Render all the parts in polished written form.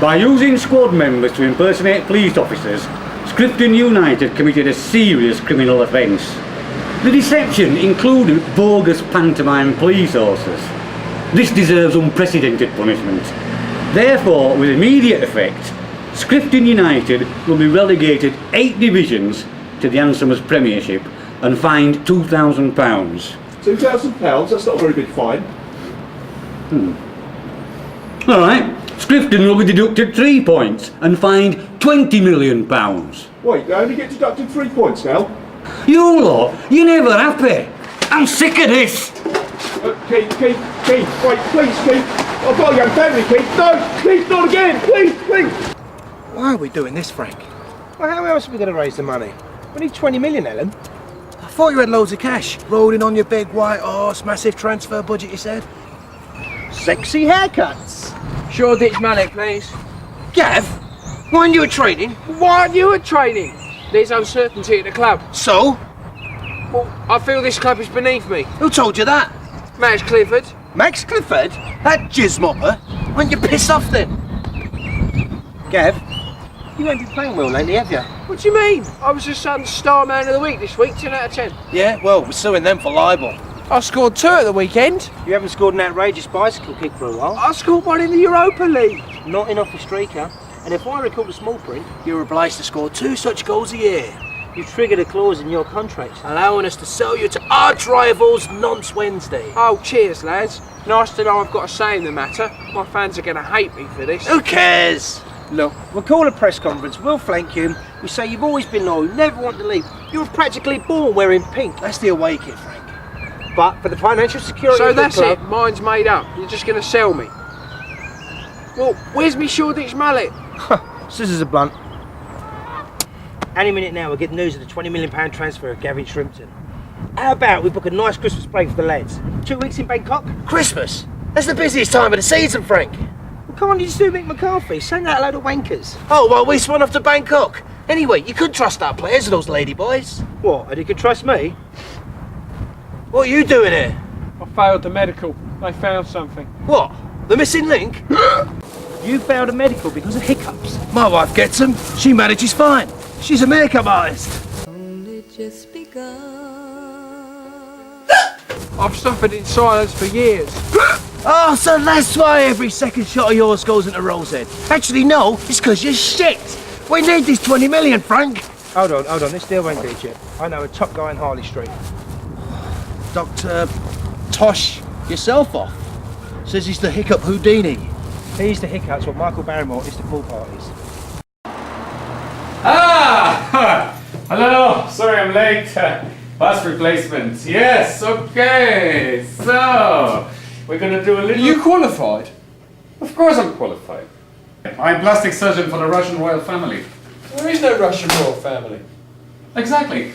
By using squad members to impersonate police officers, Scripton United committed a serious criminal offence. The deception included bogus pantomime police horses. This deserves unprecedented punishment. Therefore, with immediate effect, Scripton United will be relegated 8 divisions to the Hansomers Premiership and fined £2,000. £2,000? That's not a very big fine. Alright, Scripton will be deducted 3 points and fined £20 million. Wait, they only get deducted 3 points now? You lot, you're never happy. I'm sick of this. Keith, wait, please, Keith. I've got a young family, Keith. No, Keith, not again, please. Why are we doing this, Frank? Well, how else are we going to raise the money? We need 20 million, Ellen. I thought you had loads of cash. Rolling on your big white horse, massive transfer budget, you said. Sexy haircuts. Shoreditch Mallet, please. Gav, why aren't you at training? Why aren't you at training? There's uncertainty at the club. So? Well, I feel this club is beneath me. Who told you that? Max Clifford. Max Clifford? That jizzmopper? Aren't you pissed off then? Gav, you ain't been playing well lately, have you? What do you mean? I was the Sun's Star Man of the Week this week, 10 out of 10. Yeah, well, we're suing them for libel. I scored 2 at the weekend. You haven't scored an outrageous bicycle kick for a while. I scored 1 in the Europa League. Not enough for streaker. And if I recall the small print, You're obliged to score 2 such goals a year, you triggered a clause in your contract. allowing us to sell you to arch rivals Nonce Wednesday. Oh, cheers, lads. Nice to know I've got a say in the matter. My fans are going to hate me for this. Who cares? Look, we'll call a press conference, we'll flank you. We say you've always been loyal, never want to leave. You were practically born wearing pink. That's the away kit, Frank. But for the financial security So of the that's club, it. Mine's made up. You're just going to sell me. Well, where's me Shoreditch Mallet? Scissors are blunt. Any minute now we'll get news of the £20 million transfer of Gavin Shrimpton. How about we book a nice Christmas break for the lads? 2 weeks in Bangkok? Christmas? That's the busiest time of the season, Frank. Well, can't you just do Mick McCarthy? Send out a load of wankers. Oh, well, we spun off to Bangkok. Anyway, you could trust our players, those ladyboys. What, and you can trust me? What are you doing here? I failed the medical. They found something. What? The missing link? You failed a medical because of hiccups. My wife gets them. She manages fine. She's a makeup artist. Only just begun. I've suffered in silence for years. Oh, so that's why every second shot of yours goes into Rose's head. Actually, no, it's because you're shit. We need this 20 million, Frank. Hold on, this deal won't get you. I know a top guy in Harley Street. Dr. Tosh yourself off. Says he's the hiccup Houdini. He's the hiccups what Michael Barrymore is to pool parties. Ah! Hello, sorry I'm late. Bus replacement. Yes, okay. So, we're gonna do a little... You qualified? Of course I'm qualified. I'm plastic surgeon for the Russian royal family. There is no Russian royal family. Exactly.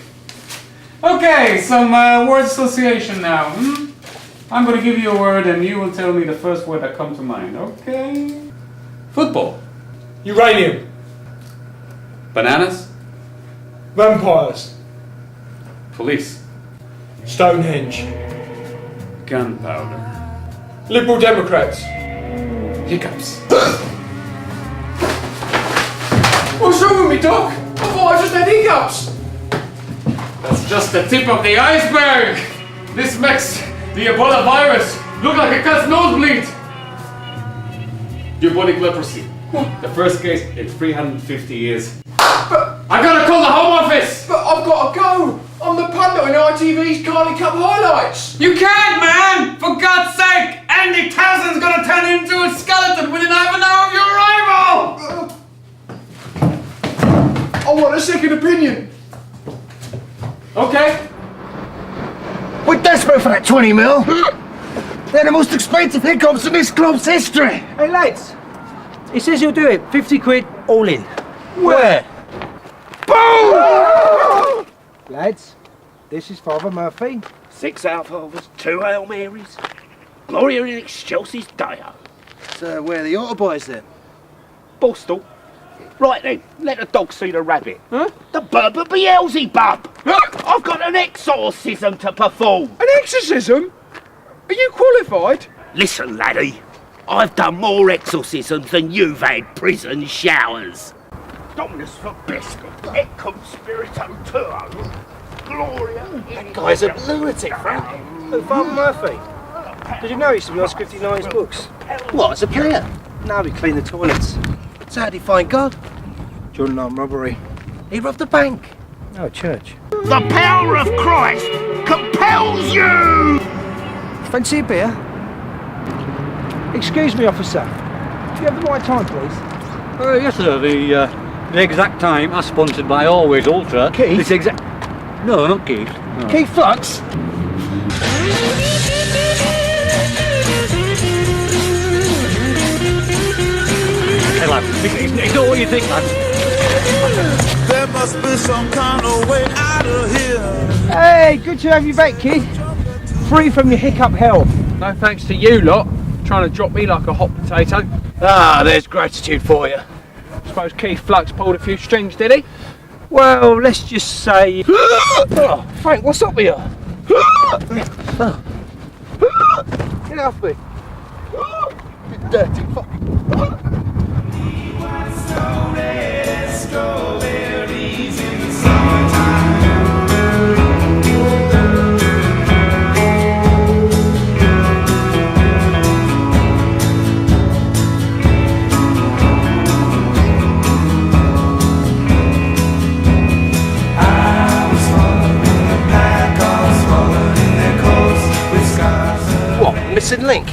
Okay, some word association now. I'm gonna give you a word and you will tell me the first word that comes to mind, okay? Football. Uranium. Bananas. Vampires. Police. Stonehenge. Gunpowder. Liberal Democrats. Hiccups. What's wrong with me, Doc? I thought I just had hiccups. That's just the tip of the iceberg! This makes the Ebola virus look like a cat's nosebleed! Bubonic leprosy. The first case in 350 years. But I gotta call the Home Office! I've got to go. I'm the pundit in ITV's Carling Cup highlights. You can't, man! For God's sake! Andy Townsend's gonna turn into a skeleton within half an hour of your arrival! I want a second opinion. Okay. We're desperate for that 20 mil. They're the most expensive hiccups in this club's history. Hey lads, he says he'll do it. 50 quid, all in. Where? Boom! Lads, this is Father Murphy. 6 alfalfas, 2 Hail Marys. Gloria in excelsis Deo. So where are the auto boys then? Bostel. Right then, let the dog see the rabbit. Huh? The Berber Beelzebub. I've got an exorcism to perform. An exorcism? Are you qualified? Listen, laddie. I've done more exorcisms than you've had prison showers. Dominus Vobiscum, et cum spiritu tuo, Gloria. That guy's a lunatic, Frank. Who, Father Murphy? Did you know he used to be on Scripty Nine's books? What, as a player? Now we clean the toilets. So how did he find God? During an armed robbery. He robbed a bank. No, church. The power of Christ compels you! Fancy a beer? Excuse me, officer. Do you have the right time, please? Yes, sir. The exact time, as sponsored by Always Ultra. Keith? This exact. No, not Keith. No. Keith Flux? Hey, lad, it's not what you think, lad. There must be some kind of way out of here. Hey, good to have you back, kid. Free from your hiccup hell. No thanks to you lot, trying to drop me like a hot potato. Ah, there's gratitude for you. Suppose Keith Flux pulled a few strings, did he? Well, let's just say... Oh, Frank, what's up with you? Get off me. You dirty fuck. What, missing link?